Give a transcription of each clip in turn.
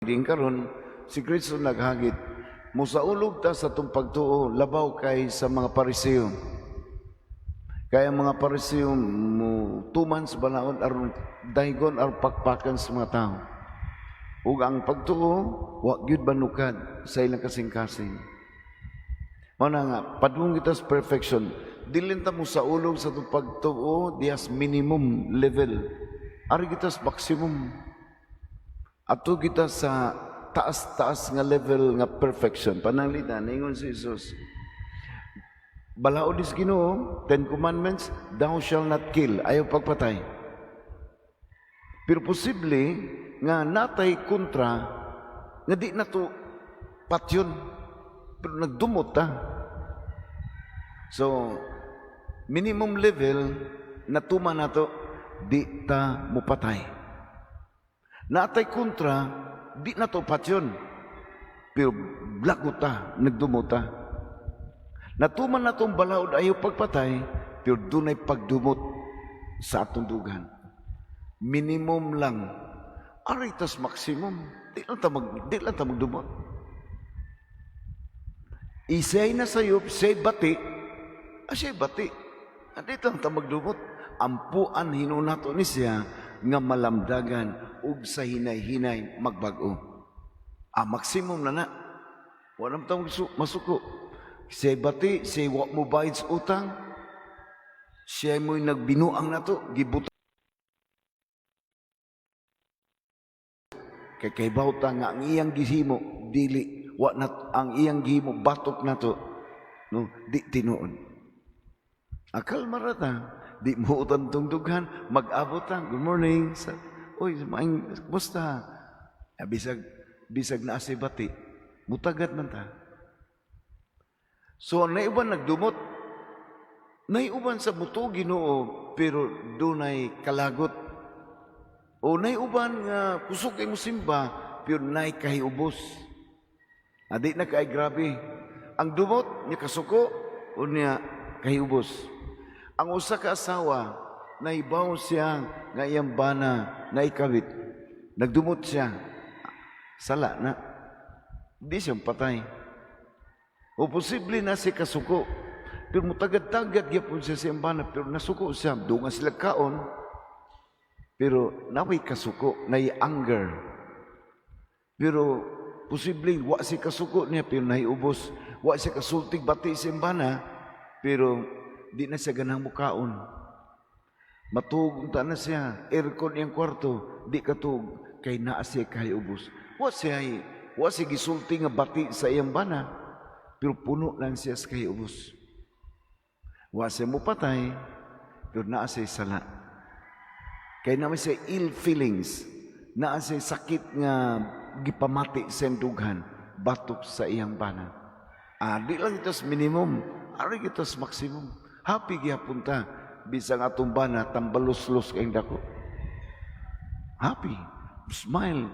Din karon si Kristo naghagit musaulog ta sa itong pagtuo labaw kay sa mga Pariseo. Kaya mga Pariseo mo tuman sa balaod aron daygon aron pakpakan sa mga tao. Ug ang pagtuo wa gyud banukad sa ilang kasing-kasing. Mao na nga padung kita sa perfection. Dili ta mo sa ulog sa itong pagtuo dias minimum level. Ari kita sa maximum. Ato kita sa taas-taas nga level nga perfection. Pananglitan, ingon si Jesus. Balaod is Ginoo, 10 Commandments, thou shall not kill. Ayaw pagpatay. Pero posible nga natay kontra nga di na to patyon. Pero nagdumot ta. So, minimum level natuma na to, di ta mupatay. Natay kontra, di na to patyon. Pero blago ta, nagdumot ta. Natuman na itong balaod ayaw pagpatay, pero dunay pagdumot sa atong dugan. Minimum lang. Aritas maximum. Di lang ta magdumot. Isay na sayop, say bati. Asay bati. Di lang ta magdumot. Ampuan hinunato ni siya nga malamdagan ug sa hinay-hinay magbago. Maximum na na. Walang tawag masuko. Siya bati, siya wa mo bayad sa utang. Siya mo'y nagbinuang na to, gibuta. Kay bauta nga ang iyang gihimo, dili, wa na, ang iyang gihimo, batok na to, no, di tinuon. Akal marata, di mo utang tungtugan, mag-abot ang, good morning, oy, maing, kumusta? Bisag na si bati, mutagat man ta. So, naiuban nagdumot. Naiuban sa buto Ginoo, pero dunay kalagot. O naiuban nga kusog kay musimba, pero nay kahiubos. Adi na kay grabe. Ang dumot niya kasuko, o niya kahiubos. Ang usa ka asawa, naibaw siya nga iyang bana na ikabit. Nagdumot siya. Sala na. Di siyang patay. O posible na si kasuko. Pero mutagad-tagad gyapon siya sa iyang pero nasuko siya. Doon nga sila kaon. Pero naway kasuko, nay anger. Pero posible wa si kasuko niya, pero naiubos. Wa si kasultig bati sa iyang pero di na siya ganang mukaon. Matug na siya, aircon iyang kwarto, di katug, kay naa siya kaiubos. Wa siya gisulti nga bati sa iyang pero puno lang siya sa kaiubos. Wa siya mo patay, pero naa siya sala. Kaya naman siya ill feelings, naa siya sakit nga gipamati sa dughan, batok sa iyang bana. Di lang ito sa minimum, ari ito sa maximum. Happy gyapon ta, bisang atong bana, tambalos-los kayong dako. Happy, smile,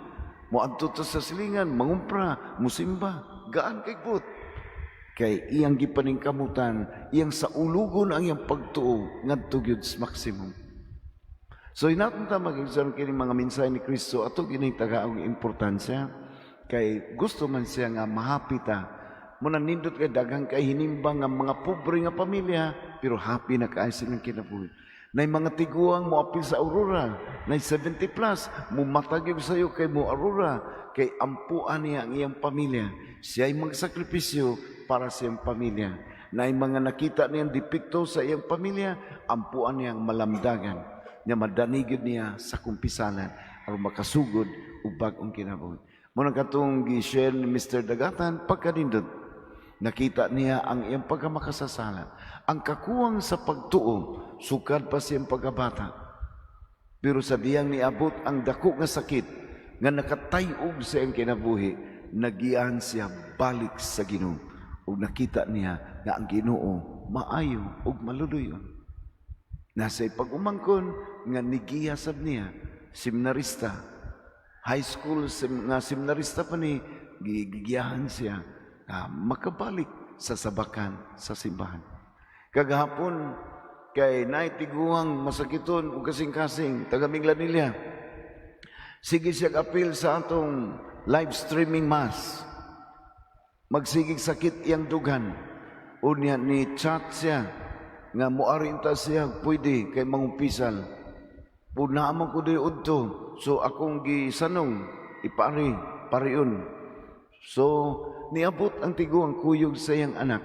mo adto ta sa silingan, mangumpra, musimba, gaan kay but. Kay iyang gipaningkamutan, iyang sa ulugon ang iyang pagtuo ngadto gyud sa maximum. So inaton ta mag-examine kini mga mensahe ni Kristo ato gining tagaong importansya kay gusto man siya nga mahappy ta. Muna nindot kay daghang kay hinimbang nga mga pobre nga pamilya pero happy na kaay silang kinabuhi. Nay mga tiguang mo apil sa Aurora, nay 70 plus, mo matagib sayo kay mo Aurora, kay ampuan niya ang iyang pamilya. Siya ay magsakripisyo para sa iyang pamilya. Nay mga nakita niyang depekto sa iyang pamilya, ampuan niyang malamdagan. Niya madanigid niya sa kumpisalan aron makasugod ug bag-ong kinabuhi. Muna katong gi-share ni Mr. Dagatan pagkanindot. Nakita niya ang iyang pagkamakasasala. Ang kakuwang sa pagtuo, sukad pa siyang pagkabata. Pero sa diyang niabot ang dako nga sakit, nga nakatayog sa iyang kinabuhi, nagiyan siya balik sa Ginoo. Ug nakita niya nga ang Ginoo maayo ug maluluyon. Nasa pag-umangkon nga nigiyasab niya, seminarista, high school nga seminarista pa ni, gigiyahan siya, makabalik sa sabakan sa simbahan. Kagahapon, kay naitiguang masakiton o kasing-kasing, taga Minglanilla. Sige siya apil sa atong live streaming mass. Magsigig sakit iyang dughan. Unya ni chat siya nga moari ta siya pwede kay mangumpisal. Puna man ko di udto. So akong gisanong pariun. So niabot ang tiguang kuyog sa iyang anak.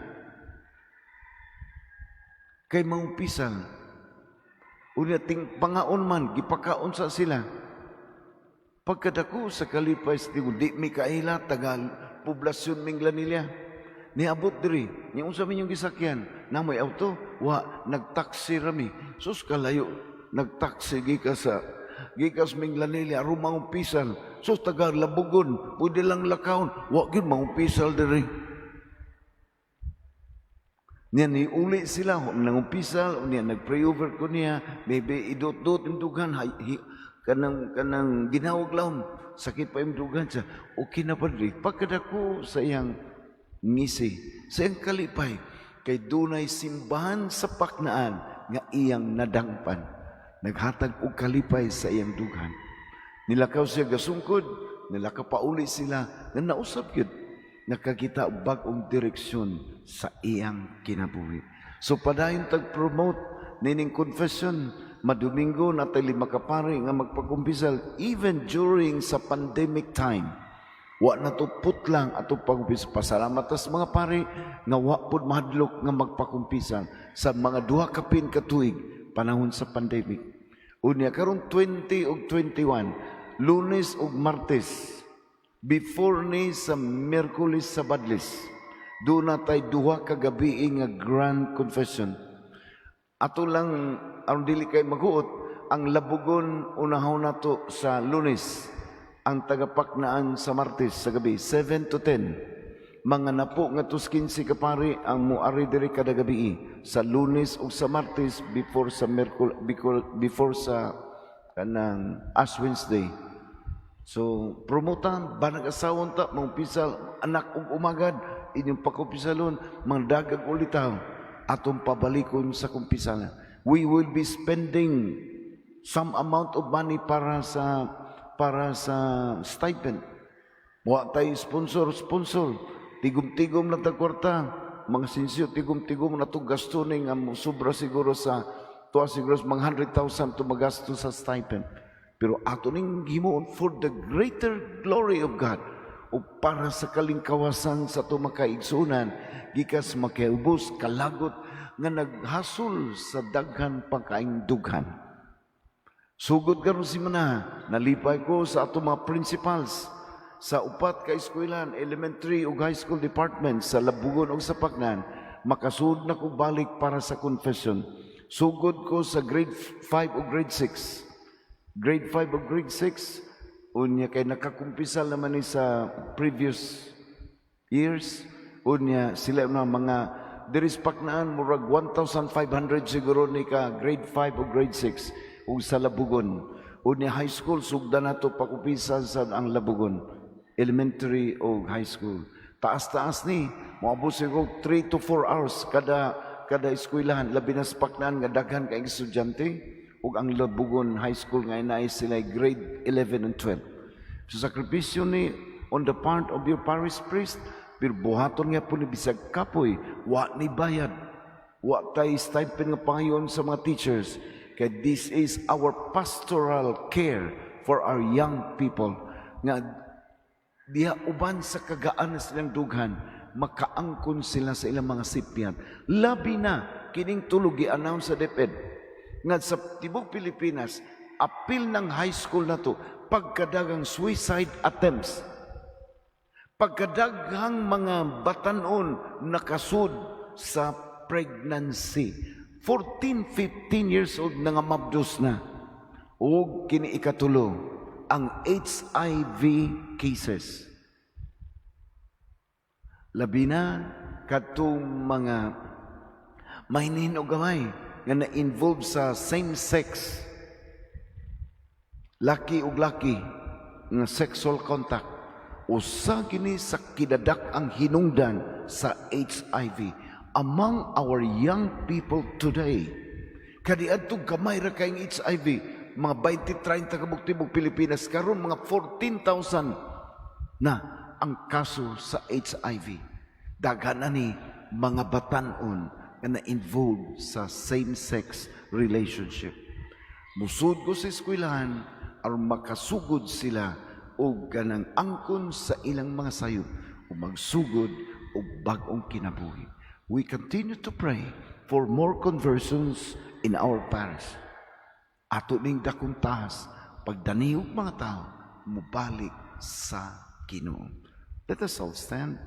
Kay mangumpisal. Unya ting pangaon man gipakaon sa sila. Pagkadako sa kalipay sa tigo, di mi kaila tagal poblasyon ming Glanilla. Niabot diri, ni unsa man yung gisakyan, namoy auto, nagtaksi rami. Sus kalayo, nagtaksi gikas ming Glanilla, aron mangumpisal. Sus taga Labugon, pwede lang lakaon, gyud mangumpisal diri. Niya ni uli sila, nangumpisal, niya nag-pray over ko niya, maybe idot-dot yung dugan, kanang ginawag lang, sakit pa yung dugan siya. Okay na pa rin. Pagkadako sa iyang ngisi, sa iyang kalipay, kay dunay simbahan sa paknaan nga iyang nadangpan. Naghatag og kalipay sa iyang dugan. Nilakaw siya gasungkod, nilakaw pauli sila, na nausap yun. Nakakita og bag-ong direksyon sa iyang kinabuhi. So padayon tag-promote nining confession, madomingo na tayo 5 kapari nga magpagkumpisal even during sa pandemic time. Wa na to putlang ato pagkumpisal. Pasalamat sa mga pari nga wa pud mahadlok nga magpakumpisal sa mga 2 kapin ka tuig panahon sa pandemic. Unya karon 20 ug 21, Lunes ug Martes, before ni sa Miyerkules sa Badlis, doon na tayo 2 ka gabi nga grand confession. Ato lang, ang dili kay maghuot, ang Labugon unahon nato sa Lunes, ang tagapaknaan sa Martes sa gabi, 7 to 10. Mga napo nga tus 15 kapari ang muari diri kada gabi sa Lunes o sa Martes before sa before sa kanang Ash Wednesday. So, promotan, banag asawon ta, mangpisal, anak ug umagad, inyong pakumpisalon, mandagag ulitaw, atong pabalikon sa kumpisalan. We will be spending some amount of money para sa stipend. Wa tayo sponsor, tigom-tigom na tagkwarta, mga sinsyo, tigom-tigom na to gasto ning sobra siguro sa, tuwa siguro mga 100,000 to magasto sa stipend. Pero ato ning himuon for the greater glory of God o para sa kalingkawasan sa ito makaigsunan, gikas makiubos, kalagot, nga naghasol sa daghan pagkaing dughan. Sugod karon si mana, nalipay ko sa ato mga principals sa 4 ka eskwelahan, elementary ug high school department sa Labugon ug sa Paknan, makasud na ko balik para sa confession. Sugod ko sa grade 5 ug grade 6. Grade 5 o grade 6, unya kay nakakumpisal naman ni sa previous years, unya sila na mga diris Paknaan, murag 1,500 siguro ni ka grade 5 o grade 6, o sa Labugon. Unya high school, sugda na to pakumpisal sa ang Labugon, elementary o high school. Taas-taas ni, maabot siguro 3 to 4 hours kada eskwelahan, labi na sa Paknaan nga daghan kay estudyante, ug ang Labugon High School nga inay sila grade 11 and 12. So sakripisyo ni on the part of your parish priest, pero buhaton nga po ni bisag kapoy, wa ni bayad, wa tay stipend nga pangayon sa mga teachers. Kaya this is our pastoral care for our young people. Nga diha uban sa kagaan na silang dughan, makaangkon sila sa ilang mga sipyat. Labi na kining tulog i-announce sa DepEd nga sa tibok Pilipinas, apil ng high school na to, pagkadagang suicide attempts, pagkadaghang mga batanon nakasud sa pregnancy. 14, 15 years old na nga mabdos na. O kini ikatulo, ang HIV cases. Labi na katong mga mahinin o gamay nga na-involve sa same-sex, laki ug laki nga sexual contact, usa gini sa kidadak ang hinungdan sa HIV among our young people today. Kadiadto gamay ra kay HIV, mga 20-30 ka buktibok Pilipinas, karon mga 14,000 na ang kaso sa HIV. Daghan na ni mga batanon nga na-involved sa same-sex relationship. Musud ko sa eskwelahan aron makasugod sila o ganang angkon sa ilang mga sayo o magsugod o bagong kinabuhi. We continue to pray for more conversions in our parish. Ato ning dakong tahas, pagdanihog mga tao, mubalik sa Ginoo. Let us all stand.